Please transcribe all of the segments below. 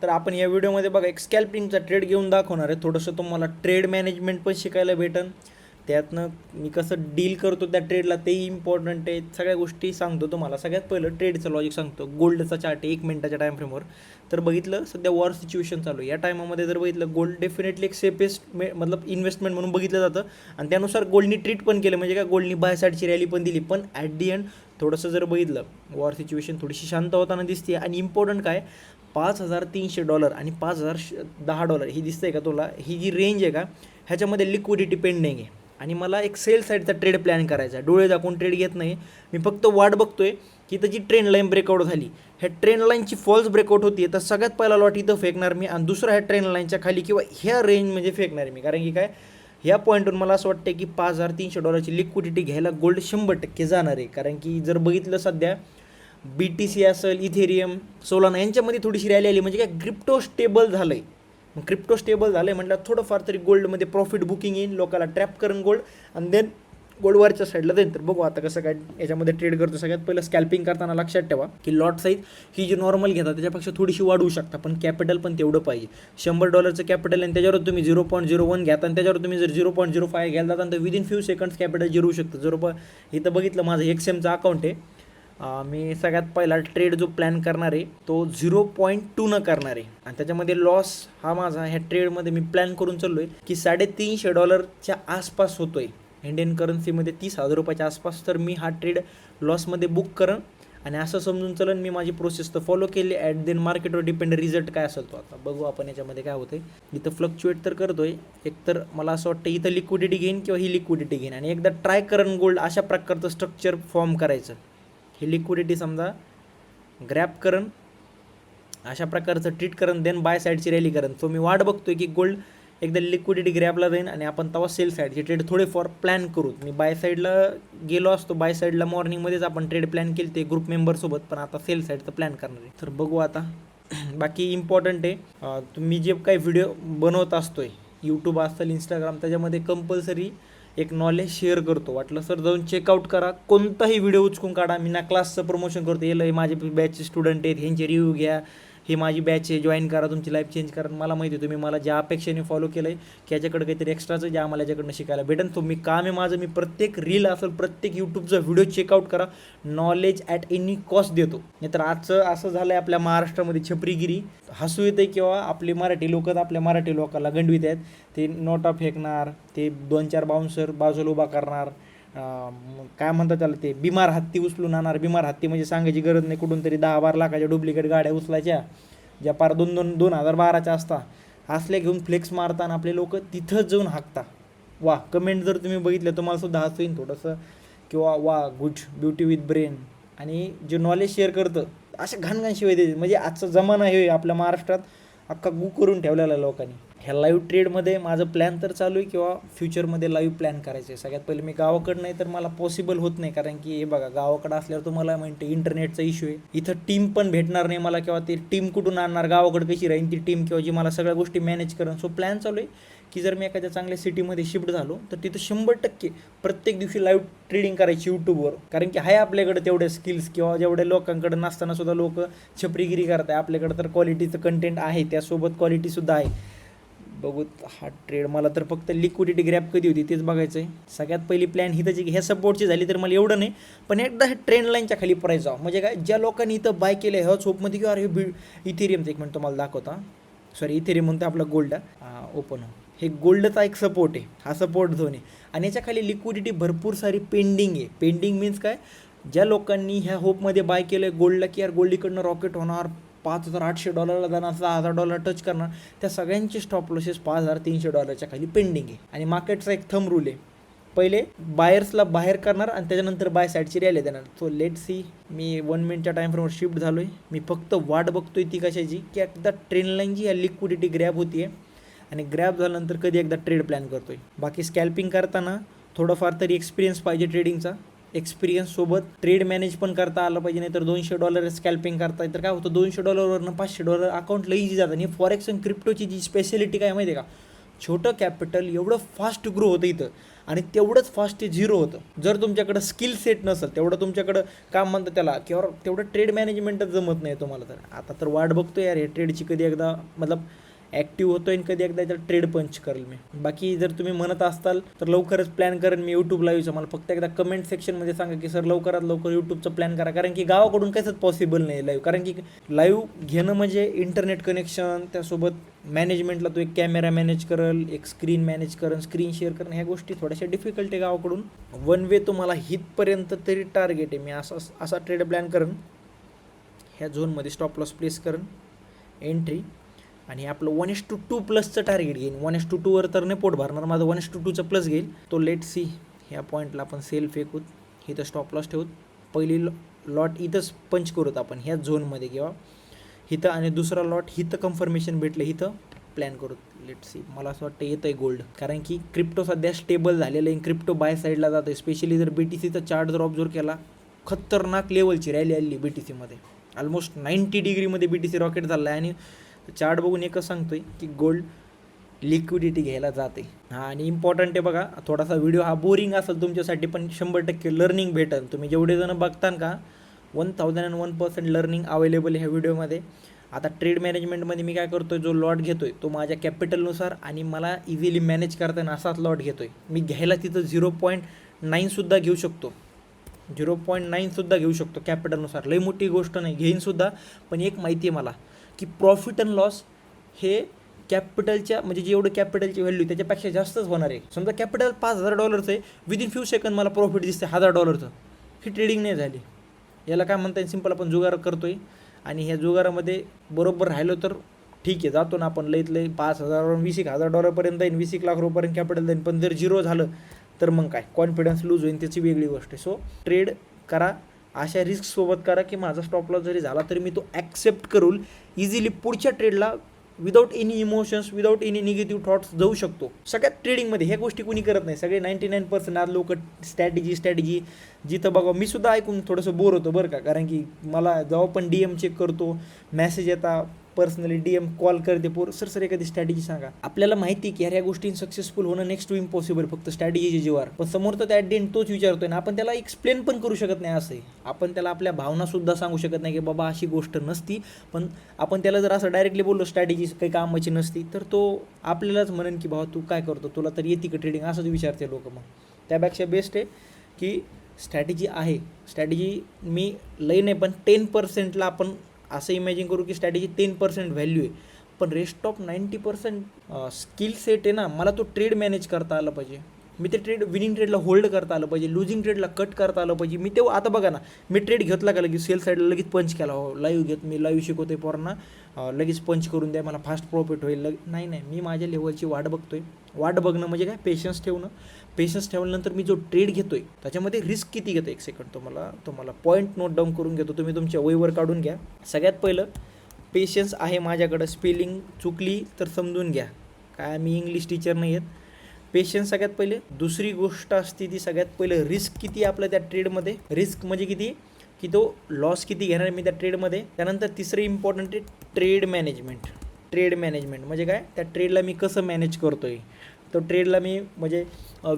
तर आपण या व्हिडिओमध्ये बघा एक स्कॅल्पिंगचा ट्रेड घेऊन दाखवणार आहे. थोडंसं तुम्हाला ट्रेड मॅनेजमेंट पण शिकायला भेटेल. त्यातनं मी कसं डील करतो त्या ट्रेडला तेही इम्पॉर्टंट आहे. सगळ्या गोष्टी सांगतो तुम्हाला. सगळ्यात पहिलं ट्रेडचं लॉजिक सांगतो. गोल्डचा चार्ट आहे 1 मिनिटाच्या टाईम फ्रेमवर. तर बघितलं सध्या वॉर सिच्युएशन चालू आहे. या टायमामध्ये जर बघितलं गोल्ड डेफिनेटली एक सेफेस्ट मतलब इन्व्हेस्टमेंट म्हणून बघितलं जातं. आणि त्यानुसार गोल्डनी ट्रीट पण केलं, म्हणजे काय गोल्डनी बाय साईडची रॅली पण दिली. पण ॲट दी एंड थोडंसं जर बघितलं वॉर सिच्युएशन थोडीशी शांत होताना दिसते. आणि इम्पॉर्टंट काय, $5,300 आणि $5,010 ही दिसतंय का तुला, ही जी रेंज आहे का ह्याच्यामध्ये लिक्विडिटी पेंडिंग आहे. आणि मला एक सेल साईडचा ट्रेड प्लॅन करायचा आहे. डोळे दाखवून ट्रेड घेत नाही मी, फक्त वाट बघतोय की इथं जी ट्रेंड लाईन ब्रेकआउट झाली, ह्या ट्रेंड लाईनची फॉल्स ब्रेकआउट होती तर सगळ्यात पहिला लॉट इथं फेकणार मी. आणि दुसरा ह्या ट्रेंड लाईनच्या खाली किंवा ह्या रेंजमध्ये फेकणार मी. कारण की काय, ह्या पॉईंटवरून मला असं वाटतं की $5,300 लिक्विडिटी घ्यायला गोल्ड 100% जाणार आहे. कारण की जर बघितलं सध्या BTC असेल, इथेरियम, सोलाना यांच्यामध्ये थोडीशी रॅली आली, म्हणजे काय क्रिप्टो स्टेबल झालं आहे. मग क्रिप्टो स्टेबल झालं आहे म्हटलं थोडंफार तरी गोल्डमध्ये प्रॉफिट बुकिंग येईल, लोकाला ट्रॅप करून गोल्ड आणि देन गोल्डवरच्या साईडला जाईल. तर बघू आता कसं काय याच्यामध्ये ट्रेड करतो. सगळ्यात पहिलं स्कॅल्पिंग करताना लक्षात ठेवा की लॉट साईज ही जी नॉर्मल घेतात त्याच्यापेक्षा थोडीशी वाढवू शकता, पण कॅपिटल पण तेवढं पाहिजे. $100 कॅपिटल आणि त्याच्यावर तुम्ही 0.01 घ्याता आणि त्याच्यावर तुम्ही जर 0.05 घ्यायला जाता तर विदिन फ्यू सेकंड्स कॅपिटल जिरू शकतं. इथं बघितलं माझं XMचं अकाउंट आहे. मी सगळ्यात पहिला ट्रेड जो प्लॅन करणार आहे तो 0.2 करणार आहे. आणि त्याच्यामध्ये लॉस हा माझा ह्या ट्रेडमध्ये मी प्लॅन करून चाललो आहे की $350 आसपास होतो आहे इंडियन करन्सीमध्ये, ₹30,000 आसपास. तर मी हा ट्रेड लॉसमध्ये बुक करेन आणि असं समजून चलन मी माझी प्रोसेस तर फॉलो केली. ॲट देन मार्केटवर डिपेंड रिझल्ट काय असेल तो आता बघू आपण याच्यामध्ये काय होतं. इथं फ्लक्च्युएट तर करतोय, एकतर मला असं वाटतं इथं लिक्विडिटी घेईन किंवा ही लिक्विडिटी घेईन. आणि एकदा ट्राय करण गोल्ड अशा प्रकारचं स्ट्रक्चर फॉर्म करायचं. ही लिक्विडिटी समजा ग्रॅप करण, अशा प्रकारचं ट्रीट करण, देन बाय साईडची रॅली करण. सो मी वाट बघतोय की गोल्ड एकदा लिक्विडिटी ग्रॅपला जाईन आणि आपण तेव्हा सेल साईडचे ट्रेड थोडेफार प्लॅन करू. मी बाय साईडला गेलो असतो, बाय साईडला मॉर्निंगमध्येच आपण ट्रेड प्लॅन केले ते ग्रुप मेंबरसोबत, पण आता सेल साईडचं प्लॅन करणार आहे. तर बघू आता. बाकी इम्पॉर्टंट आहे, तुम्ही जे काही व्हिडिओ बनवत असतोय यूट्यूब असेल, इंस्टाग्राम, त्याच्यामध्ये कंपल्सरी एक नॉलेज शेअर करतो. वाटलं सर जाऊन चेकआउट करा, कोणताही व्हिडिओ उचकून काढा. मी ना क्लासचं प्रमोशन करतो, हे माझे बॅचचे स्टुडंट आहेत, ह्यांचे रिव्ह्यू घ्या, हे माझी बॅच आहे, जॉईन करा, तुमची लाईफ चेंज करा. मला माहिती आहे तुम्ही मला ज्या अपेक्षेने फॉलो केलं आहे की याच्याकडे काहीतरी एक्स्ट्राचं जे आम्हाला याच्याकडनं शिकायला भेटेल. तो मी काम आहे माझं, मी प्रत्येक रील असेल, प्रत्येक यूट्यूबचा व्हिडिओ चेकआउट करा. नॉलेज ॲट एनी कॉस्ट देतो. नाहीतर आजचं असं झालं आहे आपल्या महाराष्ट्रामध्ये छपरीगिरी, हसू येतं किंवा आपले मराठी लोक आपल्या मराठी लोकांना गंडवीत आहेत. ते नोटा फेकणार, ते 2-4 बाउन्सर बाजूला उभा करणार, काय म्हणतात त्याला, ते बिमार हत्ती उचलून आणणार. बिमार हत्ती म्हणजे सांगायची गरज नाही, कुठून तरी 10-12 लाखाच्या डुप्लिकेट गाड्या उचलायच्या ज्या पार 2012च्या असता, असल्या घेऊन फ्लेक्स मारताना आपले लोक तिथंच जाऊन हाकता. वा, कमेंट जर तुम्ही बघितलं तुम्हाला सुद्धा हसू येईल थोडंसं, किंवा वा गुड ब्युटी विथ ब्रेन. आणि जे नॉलेज शेअर करतं अशा घाणघाण शिवाय देते. म्हणजे आजचा जमाना हे आपल्या महाराष्ट्रात अख्खा गू करून ठेवलेला आहे लोकांनी. ह्या लाईव्ह ट्रेडमध्ये माझं प्लॅन तर चालू आहे किंवा फ्युचरमध्ये लाईव्ह प्लॅन करायचं आहे. सगळ्यात पहिले मी गावाकडं नाही तर मला पॉसिबल होत नाही, कारण की हे बघा गावाकडं असल्यावर तुम्हाला म्हणते इंटरनेटचा इश्यू आहे. इथं टीम पण भेटणार नाही मला, किंवा ते टीम कुठून आणणार, गावाकडं कशी राहीन ती टीम किंवा जी मला सगळ्या गोष्टी मॅनेज करेन. सो प्लॅन चालू आहे की जर मी एखाद्या चांगल्या सिटीमध्ये शिफ्ट झालो तर तिथं 100% प्रत्येक दिवशी लाईव्ह ट्रेडिंग करायची यूट्यूबवर. कारण की आहे आपल्याकडे तेवढे स्किल्स, किंवा जेवढ्या लोकांकडे नसताना सुद्धा लोक छपरीगिरी करत आहे. आपल्याकडे तर क्वालिटीचं कंटेंट आहे, त्यासोबत क्वालिटीसुद्धा आहे. बघू हा ट्रेड. मला तर फक्त लिक्विडिटी ग्रॅप कधी होती तेच बघायचं आहे. सगळ्यात पहिली प्लॅन ही त्याची ह्या सपोर्टची झाली तर मला एवढं नाही, पण एकदा हे ट्रेंड लाईनच्या खाली प्राईस जावं. म्हणजे काय, ज्या लोकांनी इथं बाय केलं ह्याच होपमध्ये किंवा अरे इथेरियमचं एक मिनिट तुम्हाला दाखवता, सॉरी इथेरियम म्हणतो आपला गोल्ड ओपन हो, हे गोल्डचा एक सपोर्ट आहे, हा सपोर्ट झोन आहे. आणि याच्या खाली लिक्विडिटी भरपूर सारी पेंडिंग आहे. पेंडिंग मीन्स काय, ज्या लोकांनी ह्या होपमध्ये बाय केलं आहे गोल्डला की यार गोल्ड इकडनं रॉकेट होणार, $5,800 जाणार, $6,000 टच करणार, त्या सगळ्यांचे स्टॉप लॉसेस $5,300 खाली पेंडिंग आहे. आणि मार्केटचा एक थंब रूल आहे, पहिले बायर्सला बाहेर करणार आणि त्याच्यानंतर बाय साईडची रॅली देणार. So let see. मी 1 मिनिटच्या टाईम फ्रेमवर शिफ्ट झालो आहे. मी फक्त वाट बघतोय ती कशाची, की एकदा ट्रेंड लाईनची या लिक्विडिटी ग्रॅब होती आहे आणि ग्रॅब झाल्यानंतर कधी एकदा ट्रेड प्लॅन करतोय. बाकी स्कॅल्पिंग करताना थोडंफार तरी एक्सपिरियन्स पाहिजे ट्रेडिंगचा. एक्सपिरियन्ससोबत ट्रेड मॅनेज पण करता आलं पाहिजे. नाही तर $200 स्कॅल्पिंग करताय तर काय होतं, $200वरनं $500 अकाउंटला इझी जातं. आणि फॉरेक्स आणि क्रिप्टोची जी स्पेशालिटी काय माहिती आहे का, छोटं कॅपिटल एवढं फास्ट ग्रो होतं इथं आणि तेवढंच फास्ट ते झिरो होतं. जर तुमच्याकडं स्किल सेट नसेल, तेवढं तुमच्याकडं काम म्हणतं त्याला, किंवा तेवढं ट्रेड मॅनेजमेंटच जमत नाही तुम्हाला, तर आता तर वाट बघतो यार हे ट्रेडची, कधी एकदा मतलब ॲक्टिव्ह होतो आणि कधी एकदा याचा ट्रेड पंच करेल मी. बाकी जर तुम्ही म्हणत असाल तर लवकरच प्लॅन करेन मी यूट्यूब लाईव्हचं. मला फक्त एकदा कमेंट सेक्शनमध्ये सांगा की सर लवकरात लवकर यूट्यूबचं प्लॅन करा, कारण की गावाकडून काहीच पॉसिबल नाही लाईव्ह, कारण की लाईव्ह घेणं म्हणजे इंटरनेट कनेक्शन, त्यासोबत मॅनेजमेंटला तो एक कॅमेरा मॅनेज करेल, एक स्क्रीन मॅनेज करेल, स्क्रीन शेअर करणं, ह्या गोष्टी थोड्याशा डिफिकल्ट आहे गावाकडून. वन वे तुम्हाला हितपर्यंत तरी टार्गेट आहे. मी असा ट्रेड प्लॅन करेन, ह्या झोनमध्ये स्टॉप लॉस प्लेस करेन, एंट्री, आणि आपलं 1:2 प्लसचं टार्गेट घेईन. 1:2वर तर नाही पोट भरणार माझं, 1:2चं प्लस घेईल तो. लेट सी, ह्या पॉईंटला आपण सेल फेकूत, इथं स्टॉप लॉस ठेवूत, पहिली लॉट इथंच पंच करूत आपण ह्या झोनमध्ये किंवा इथं, आणि दुसरा लॉट इथं कन्फर्मेशन भेटलं इथं प्लॅन करूत. लेट सी, मला असं वाटतं येतं आहे गोल्ड, कारण की क्रिप्टो सध्या स्टेबल झालेलं आहे, क्रिप्टो बाय साईडला जातं आहे. स्पेशली जर BTCचा चार्ट जर ऑब्झर्व केला, खतरनाक लेवलची रॅली आली BTCमध्ये, ऑलमोस्ट 90 डिग्रीमध्ये BTC रॉकेट झाला आहे. आणि चार्ट बघून एकच सांगतोय की गोल्ड लिक्विडिटी घ्यायला जाते. हा, आणि इम्पॉर्टंट आहे बघा, थोडासा व्हिडिओ हा बोरिंग असेल तुमच्यासाठी, पण 100% लर्निंग भेटेल. तुम्ही जेवढे जण बघतान का, 1001% लर्निंग अवेलेबल ह्या व्हिडिओमध्ये. आता ट्रेड मॅनेजमेंटमध्ये मी काय करतो आहे, जो लॉट घेतो आहे तो माझ्या कॅपिटलनुसार आणि मला इझिली मॅनेज करता येईल असाच लॉट घेतो आहे मी. घ्यायला तिथं 0.9सुद्धा घेऊ शकतो, 0.9सुद्धा घेऊ शकतो कॅपिटलनुसार. लई मोठी गोष्ट नाही, घेईनसुद्धा. पण एक माहिती आहे मला की प्रॉफिट अँड लॉस हे कॅपिटलच्या, म्हणजे जेवढं कॅपिटलची व्हॅल्यू त्याच्यापेक्षा जास्तच होणार आहे. समजा कॅपिटल $5,000 आहे, विदिन फ्यू सेकंद मला प्रॉफिट दिसते $1,000, ही ट्रेडिंग नाही झाली. याला काय म्हणता येईल, सिंपल आपण जुगार करतो आहे. आणि ह्या जुगारामध्ये बरोबर राहिलो तर ठीक आहे, जातो ना आपण लईत लई $5,000 $20,000 येईन, 20 लाख रुपयापर्यंत कॅपिटल जाईन. पण जर झिरो झालं तर मग काय, कॉन्फिडन्स लूज होईल, त्याची वेगळी गोष्ट आहे. सो ट्रेड करा, अशा रिस्कसोबत करा की माझा स्टॉप लॉस जरी झाला तरी मी तो ॲक्सेप्ट करून इझिली पुढच्या ट्रेडला without any emotions, without any negative thoughts जाऊ शकतो. सगळ्यात ट्रेडिंगमध्ये ह्या गोष्टी कुणी करत नाही. सगळे 99% आज लोक स्ट्रॅटेजी जिथं बघा, मी सुद्धा ऐकून थोडंसं बोर होतो बरं का, कारण की मला जेव्हा पण DM चेक करतो, मेसेज येतात पर्सनली, DM कॉल करते पोर, सर एखादी स्ट्रॅटेजी सांगा. आपल्याला माहिती की ह्या गोष्टी सक्सेसफुल होणं नेक्स्ट टू इम्पॉसिबल, फक्त स्ट्रॅटेजीच्या जीवावर. पण समोर तर ॲट द एंड तोच विचारतोय ना, आपण त्याला एक्सप्लेन पण करू शकत नाही. असं आहे, आपण त्याला आपल्या भावनासुद्धा सांगू शकत नाही की बाबा अशी गोष्ट नसती. पण आपण त्याला जर असं डायरेक्टली बोललो स्ट्रॅटेजी काही कामाची नसती, तर तो आपल्यालाच म्हणेन की भावा तू काय करतो, तुला तर येते का ट्रेडिंग, असंच विचारते लोक. मग त्यापेक्षा बेस्ट आहे की स्ट्रॅटेजी आहे. स्ट्रॅटेजी मी लई नाही, पण 10%ला आपण असं इमॅजिन करू की स्ट्रॅटेजी 10% व्हॅल्यू आहे, पण रेस्ट ऑफ 90% स्किल सेट आहे ना. मला तो ट्रेड मॅनेज करता आलं पाहिजे, मी ते ट्रेड विनिंग ट्रेडला होल्ड करता आलं पाहिजे, लुझिंग ट्रेडला कट करता आलं पाहिजे. मी तेव्हा आता बघा ना, मी ट्रेड घेतला का लगेच सेल साईडला लगेच पंच केला, हो लाईव्ह घेत, मी लाईव्ह शिकवतोय पोरांना, लगेच पंच करून द्या, मला फास्ट प्रॉफिट होईल. नाही, मी माझ्या लेवलची वाट बघतोय. वाट बघणं म्हणजे काय, पेशन्स ठेवणं. पेशन्स ठेवल्यानंतर मी जो ट्रेड घेतोय त्याच्यामध्ये रिस्क किती घेतो, एक सेकंड तुम्हाला पॉईंट नोट डाऊन करून घेतो, तुम्ही तुमच्या वहीवर काढून घ्या. सगळ्यात पहिलं पेशन्स आहे माझ्याकडं. स्पेलिंग चुकली तर समजून घ्या, काय मी इंग्लिश टीचर नाही आहेत. पेशन्स सगळ्यात पहिले. दुसरी गोष्ट असते ती सगळ्यात पहिलं रिस्क किती आपलं त्या ट्रेडमध्ये, रिस्क म्हणजे किती, की तो लॉस किती घेणार मी त्या ट्रेडमध्ये. त्यानंतर तिसरं इम्पॉर्टंट आहे ट्रेड मॅनेजमेंट. ट्रेड मॅनेजमेंट म्हणजे काय, त्या ट्रेडला मी कसं मॅनेज करतोय, तो ट्रेडला मी म्हणजे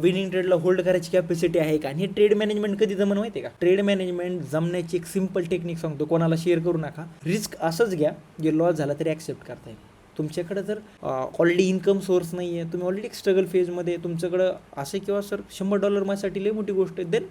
विनिंग ट्रेडला होल्ड करायची कॅपॅसिटी आहे का. आणि हे ट्रेड मॅनेजमेंट कधी जमन माहिती आहे का, ट्रेड मॅनेजमेंट जमण्याची एक सिम्पल टेक्निक सांगतो, कोणाला शेअर करू नका. रिस्क असंच घ्या जे लॉस झाला तरी ॲक्सेप्ट करता येईल. तुमच्याकडं जर ऑलरेडी इन्कम सोर्स नाही आहे, तुम्ही ऑलरेडी एक स्ट्रगल फेजमध्ये, तुमच्याकडं असे किंवा सर $100 माझ्यासाठी लई मोठी गोष्ट आहे, देन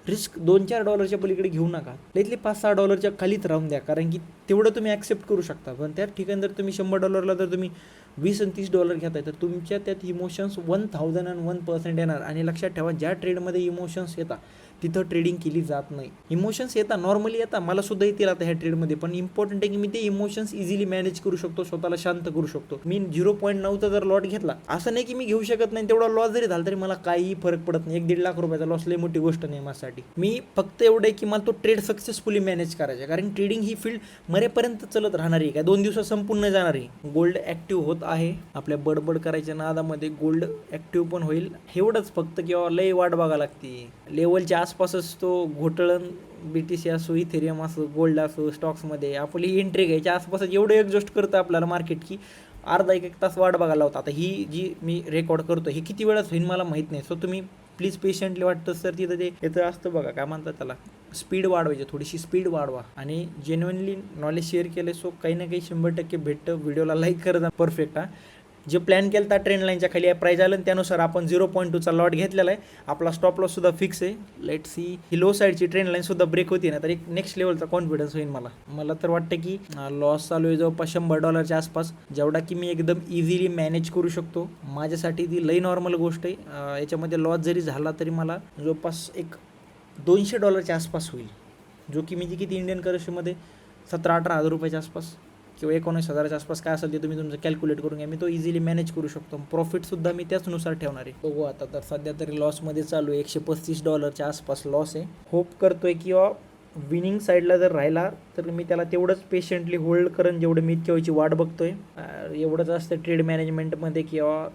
रिस्क $2-4 पलीकडे घेऊ नका. लईतले $5-6 खालीच राहून द्या, कारण की तेवढं तुम्ही ॲक्सेप्ट करू शकता. पण त्या ठिकाणी जर तुम्ही $100 जर तुम्ही $20 आणि $30 घेताय, तर तुमच्या त्यात इमोशन्स 1001% येणार. आणि लक्षात ठेवा, ज्या ट्रेडमध्ये इमोशन्स येतात तिथं ट्रेडिंग केली जात नाही. इमोशन्स येतात, नॉर्मली येतात, मला सुद्धा येतील आता ह्या ट्रेडमध्ये, पण इम्पॉर्टंट आहे की मी ते इमोशन्स इझिली मॅनेज करू शकतो, स्वतःला शांत करू शकतो. मी 0.9चा जर लॉट घेतला, असं नाही की मी घेऊ शकत नाही, तेवढा लॉस जरी झाला तरी मला काहीही फरक पडत नाही. 1-1.5 लाख रुपयाचा लॉस लई मोठी गोष्ट नाही माझ्यासाठी. मी फक्त एवढं आहे की मला तो ट्रेड सक्सेसफुली मॅनेज करायचा, कारण ट्रेडिंग ही फील्ड मरेपर्यंत चलत राहणार आहे, काय 2 दिवसात संपूर्ण जाणार आहे. गोल्ड ॲक्टिव्ह होत आहे, आपल्या बडबड करायच्या नादामध्ये गोल्ड ॲक्टिव्ह पण होईल, एवढंच फक्त. किंवा लई वाट बघावं लागते, लेवलच्या आसपासच तो घोटळण, BTC असो, इथेरियम असो, गोल्ड असो, स्टॉक्समध्ये आपली एंट्री घ्यायच्या आसपास एवढं एक्झॉस्ट करतं आपल्याला मार्केट की अर्धा एक तास वाट बघायला होता. आता ही जी मी रेकॉर्ड करतो ही किती वेळात होईल मला माहीत नाही. सो तुम्ही प्लीज पेशंटली वाटतं सर तिथं ते येतं असतं बघा काय म्हणतात त्याला, स्पीड वाढवायची, थोडीशी स्पीड वाढवा आणि जेन्युइनली नॉलेज शेअर केलं. सो काही ना काही 100% भेटतं. व्हिडिओला लाईक करत परफेक्ट. जे प्लॅन केलं त्या ट्रेंड लाईनच्या खाली प्राईज आलं आणि त्यानुसार आपण 0.2चा लॉट घेतलेला आहे. आपला स्टॉप लॉससुद्धा फिक्स आहे. लेट सी ही लो साईडची ट्रेंड लाईनसुद्धा ब्रेक होती ना तर एक नेक्स्ट लेवलचा कॉन्फिडन्स होईल मला तर वाटतं की लॉस चालू आहे जवळपास $100 आसपास, जेवढा की मी एकदम इझिली मॅनेज करू शकतो. माझ्यासाठी ती लई नॉर्मल गोष्ट आहे. याच्यामध्ये लॉस जरी झाला तरी मला जवळपास एक $200 आसपास होईल, जो की मी किती इंडियन करन्सीमध्ये 17-18 हजार रुपयाच्या आसपास किंवा 19,000च्या आसपास काय असेल ते तुम्ही तुमचं कॅल्क्युलेट करून घ्या. मी तो इझिली मॅनेज करू शकतो. प्रॉफिटसुद्धा मी त्याचनुसार ठेवणार आहे. बघू आता तर सध्या तरी लॉसमध्ये चालू आहे. $135च्या आसपास लॉस आहे. होप करतोय किंवा विनिंग साईडला जर राहिला तर मी त्याला तेवढंच पेशंटली होल्ड करेन जेवढं मी इतक्या वेळची वाट बघतोय. एवढंच असतं ट्रेड मॅनेजमेंटमध्ये किंवा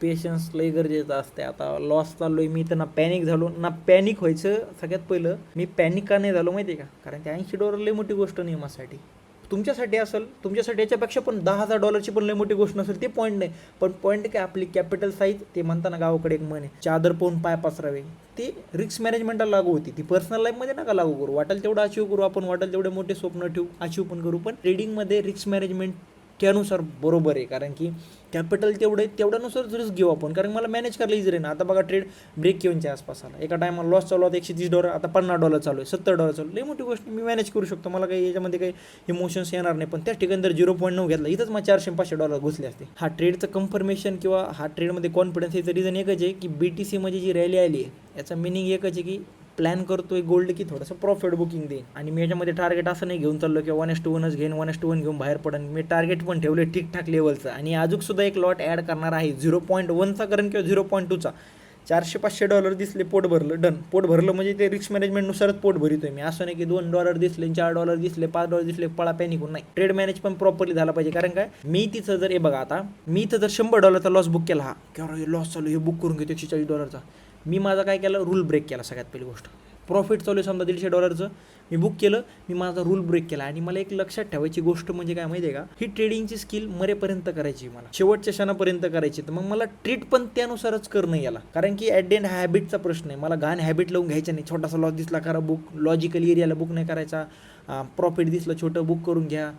पेशन्स लई गरजेचं असते. आता लॉस चाललो आहे मी तर ना पॅनिक झालो ना पॅनिक व्हायचं. सगळ्यात पहिलं मी पॅनिक का नाही झालो माहिती आहे का, कारण ते $80 लई मोठी गोष्ट नाही माझ्यासाठी. तुमच्यासाठी असेल, तुमच्यासाठी याच्यापेक्षा पण $10,000ची पण लई मोठी गोष्ट नसेल, ते पॉईंट नाही. पण पॉईंट काय आपली कॅपिटल साईज, ते म्हणताना गावाकडे एक म्हण आहे, चादर पाहून पाय पसरावे. ते रिस्क मॅनेजमेंटला लागू होती. ती पर्सनल लाईफमध्ये नका लागू करू. वाटेल तेवढं अचीव करू आपण, वाटेल तेवढे मोठे स्वप्न ठेवू, अचीव पण करू. पण ट्रेडिंगमध्ये रिस्क मॅनेजमेंट त्यानुसार बरोबर आहे, कारण की कॅपिटल तेवढ्यानुसार रिस्क घेऊ आपण, कारण मला मॅनेज करायला इझी आहे ना. आता बघा ट्रेड ब्रेक येऊनच्या आसपास आला, एका टायमाला लॉस चालू होता $130, आता $50 चालू आहे, $70 चालू आहे. लई मोठी गोष्ट, मी मॅनेज करू शकतो. मला काही याच्यामध्ये काही इमोशन्स येणार नाही. पण त्या ठिकाणी जर 0.9 घेतला इथंच मग $400-500 घुसले असते. हा ट्रेडचं कन्फर्मेशन किंवा हा ट्रेडमध्ये कॉन्फिडन्स याचं रिझन एकच आहे की BTC मध्ये जी रॅली आली आहे याचा मिनिंग एकच आहे की प्लॅन करतोय गोल्ड की थोडंसं प्रॉफिट बुकिंग देईन. आणि मी याच्यामध्ये टार्गेट असं नाही घेऊन चाललो की 1:1च घेईन, 1:1 घेऊन बाहेर पडेन. मी टार्गेट पण ठेवले ठीकठाक लेवलचं आणि अजूनसुद्धा एक लॉट ॲड करणार आहे 0.1चा करेन किंवा 0.2चा. $400-500 दिसले, पोट भरलं, डन. पोट भरलं म्हणजे ते रिस्क मॅनेजमेंटनुसारच पोट भरितोय मी. असं नाही की $2 दिसले, $4 दिसले, $5 दिसले, पळा पॅनिक नाही. ट्रेड मॅनेज पण प्रॉपरली झाला पाहिजे. कारण काय, मी तिथं जर हे बघा आता मी इथं जर $100चा लॉस बुक केला, हा किंवा हे लॉस चालू, हे बुक करून घेतो $140चा, मी माझा काय केलं, रूल ब्रेक केला. सगळ्यात पहिली गोष्ट, प्रॉफिट चालू आहे समजा $150चं, मी बुक केलं, मी माझा रूल ब्रेक केला. आणि मला एक लक्षात ठेवायची गोष्ट म्हणजे काय माहिती आहे का, ही ट्रेडिंगची स्किल मरेपर्यंत करायची, मला शेवटच्या क्षणापर्यंत करायची. तर मग मला ट्रीट पण त्यानुसारच करणं याला, कारण की ॲट द एंड हॅबिटचा प्रश्न आहे. मला घाण हॅबिट लावून घ्यायचं नाही. छोटासा लॉस दिसला करा बुक, लॉजिकल एरियाला बुक नाही करायचा. प्रॉफिट दिसलं छोटं बुक करून घ्या,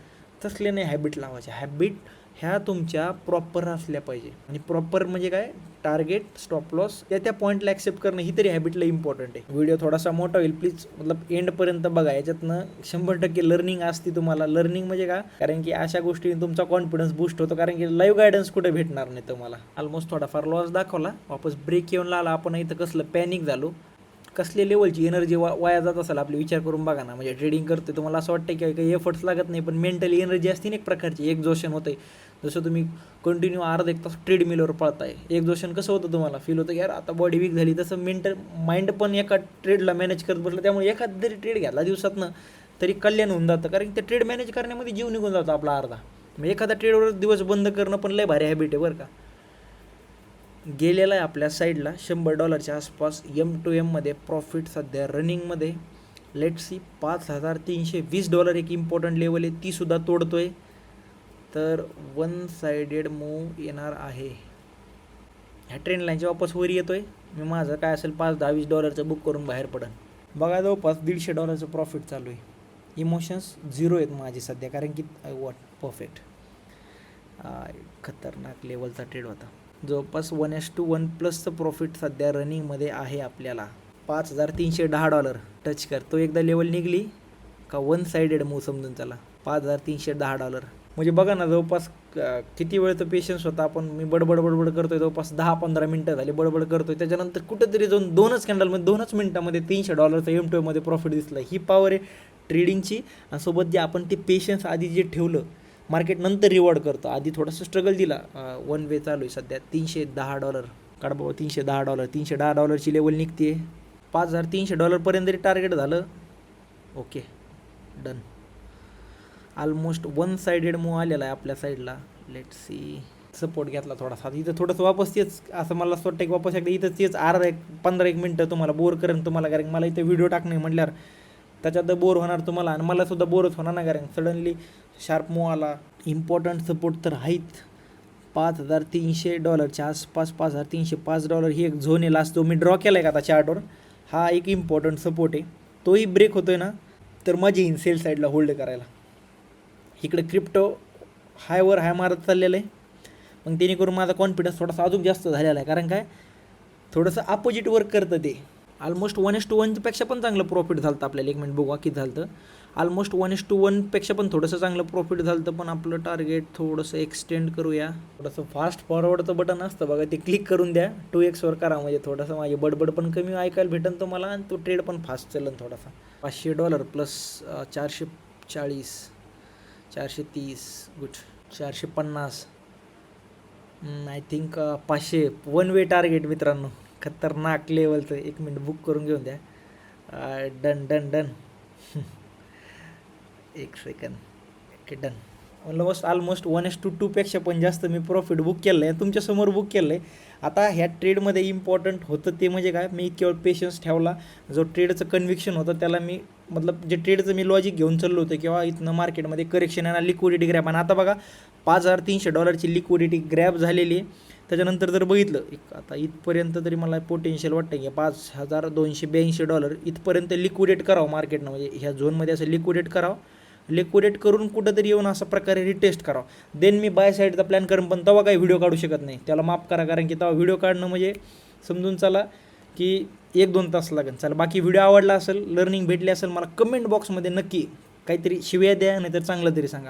तसले नाही हॅबिट लावायचे. हॅबिट ह्या तुमच्या प्रॉपर असल्या पाहिजे. आणि प्रॉपर म्हणजे काय, टार्गेट, स्टॉप लॉस त्या पॉईंटला ॲक्सेप्ट करणं, ही तरी हॅबिटला इम्पॉर्टंट आहे. व्हिडिओ थोडासा मोठा होईल, प्लीज एंडपर्यंत बघा. याच्यातनं 100% लर्निंग असते तुम्हाला. लर्निंग म्हणजे का, कारण की अशा गोष्टीने तुमचा कॉन्फिडन्स बूस्ट होतो. कारण की लाईव्ह गायडन्स कुठे भेटणार नाही तुम्हाला. ऑलमोस्ट थोडाफार लॉस दाखवला, वापस ब्रेक येऊन आला. आपण इथं कसलं पॅनिक झालो, कसल्या लेवलची एनर्जी वाया जात असेल आपली, विचार करून बघा ना. म्हणजे ट्रेडिंग करते तुम्हाला असं वाटतं की काही एफर्ट्स लागत नाही, पण मेंटली एनर्जी असते ना एक प्रकारची, एक्झॉशन होते. जसं तुम्ही कंटिन्यू अर्धा 1 तास ट्रेडमिलवर पळताय, एक्झॉशन कसं होतं तुम्हाला फील होतं की यार आता बॉडी वीक झाली. तसं माइंड पण एका ट्रेडला मॅनेज करत बसलं. त्यामुळे एखादा जरी ट्रेड घ्यायला दिवसातनं तरी कल्याण होऊन जातं, कारण ते ट्रेड मॅनेज करण्यामध्ये जीव निघून जातो आपला अर्धा. मग एखादा ट्रेडवर दिवस बंद करणं पण लय भारी हॅबिट आहे बरं का. गेलेला आहे आपल्या साईडला $100च्या आसपास. M2M मध्ये प्रॉफिट सध्या रनिंगमध्ये. लेट सी, $5,320 एक इम्पॉर्टंट लेवल आहे, तीसुद्धा तोडतोय. तर 1 साइडेड मूव येणार आहे. ह्या ट्रेंड लाईनच्या वापस वर येतोय. मी माझं काय असेल $5-10-20चं बुक करून बाहेर पडन. बघा जवळपास $150चं प्रॉफिट चालू आहे. इमोशन्स 0 आहेत माझे सध्या, कारण की परफेक्ट खतरनाक लेवलचा ट्रेड होता. जवळपास 1:1+ प्रॉफिट सध्या रनिंगमध्ये आहे आपल्याला. $5,310 टच कर. तो एकदा लेवल निघली का 1 साइडेड मूव समजून चला. $5,310 म्हणजे बघा ना, जवळपास किती वेळ तर पेशन्स होता. मी बडबड करतोय, जवळपास 10-15 मिनटं झाली बडबड करतोय. त्याच्यानंतर कुठेतरी जाऊन 2च कॅन्डलमध्ये 2च मिनटामध्ये $300चा M2M मध्ये प्रॉफिट दिसला. ही पॉवर आहे ट्रेडिंगची. आणि सोबत जे आपण ते पेशन्स आधी जे ठेवलं, मार्केट नंतर रिवॉर्ड करतं. आधी थोडासा स्ट्रगल दिला. 1 वे चालू आहे सध्या. $310 काढ बाबा. $310ची लेवल निघते. $5,300 जरी टार्गेट झालं, okay done. Almost 1 sided move आलेला आहे आपल्या साईडला. लेट सी, सपोर्ट घेतला थोडासा. इथं थोडंसं वापस तेच, असं मला असं वाटतं की वापस एकदा इथं तेच 15-1 मिनटं तुम्हाला बोर करेन तुम्हाला, कारण मला इथं व्हिडिओ टाकणे म्हटल्यावर त्याच्यात बोर होणार तुम्हाला आणि मला सुद्धा बोरच होणार ना. कारण सडनली शार्प मूव आला. इम्पॉर्टंट सपोर्ट तर आहेत. $5,300 आसपास, $5,305 ही एक झोन आहे लास्ट, जो मी ड्रॉ केला आहे का आता चार्टवर. हा एक इम्पॉर्टंट सपोर्ट आहे. तोही ब्रेक होतो आहे ना तर मजा येईन सेल साईडला होल्ड करायला. इकडे क्रिप्टो हायवर हाय मारत चाललेलं आहे. मग जेणेकरून माझा कॉन्फिडन्स थोडासा अजून जास्त झालेला आहे. कारण काय थोडंसं अपोजिट वर्क करतं ते. ऑलमोस्ट 1:1 पण चांगलं प्रॉफिट झालं होतं आपल्याला. 1 मिनिट बघू किती झालं होतं. ऑलमोस्ट 1:1 पण थोडंसं चांगलं प्रॉफिट झालं होतं. पण आपलं टार्गेट थोडंसं एक्सटेंड करूया. थोडंसं फास्ट फॉरवर्डचं बटन असतं बघा, ते क्लिक करून द्या. 2x करा, म्हणजे थोडंसं माझी बडबड पण कमी ऐकायला भेटेल तुम्हाला आणि तो ट्रेड पण फास्ट चलन थोडासा. $500 plus 440, 430, good, 450, I think 500. 1 way target मित्रांनो, खतरनाक लेवलचं. 1 मिनिट बुक करून घेऊन द्या. Done done done. 1 second. Okay done. Almost 1:2 पण जास्त मी प्रॉफिट बुक केलं आहे, तुमच्यासमोर बुक केलं आहे. आता ह्या ट्रेडमध्ये इम्पॉर्टंट होतं ते म्हणजे काय, मी केवळ पेशन्स ठेवला. जो ट्रेडचं कन्व्हिक्शन होतं त्याला मी जे ट्रेडचं मी लॉजिक घेऊन चाललो होतं किंवा इथनं मार्केटमध्ये करेक्शन आहे ना, लिक्विडिटी ग्रॅब. आणि आता बघा $5,300 लिक्विडिटी ग्रॅब झालेली आहे. त्याच्यानंतर जर बघितलं आता इथपर्यंत तरी मला पोटेन्शियल वाटतं की $5,282 इथपर्यंत लिक्विडेट करावं मार्केटनं, म्हणजे ह्या झोनमध्ये असं लिक्विडेट करावं. लिक्विडेट करून कुठंतरी येऊन अशा प्रकारे रिटेस्ट करावं. देन मी बाय साईडचा प्लॅन करून, पण तेव्हा काही व्हिडिओ काढू शकत नाही, त्याला माफ करा. कारण की तेव्हा व्हिडिओ काढणं म्हणजे समजून चला की 1-2 तास लागेल. चला, बाकी व्हिडिओ आवडला असेल, लर्निंग भेटली असेल, मला कमेंट बॉक्समध्ये नक्की काहीतरी शिव्या द्या, नाहीतर चांगलं तरी सांगा.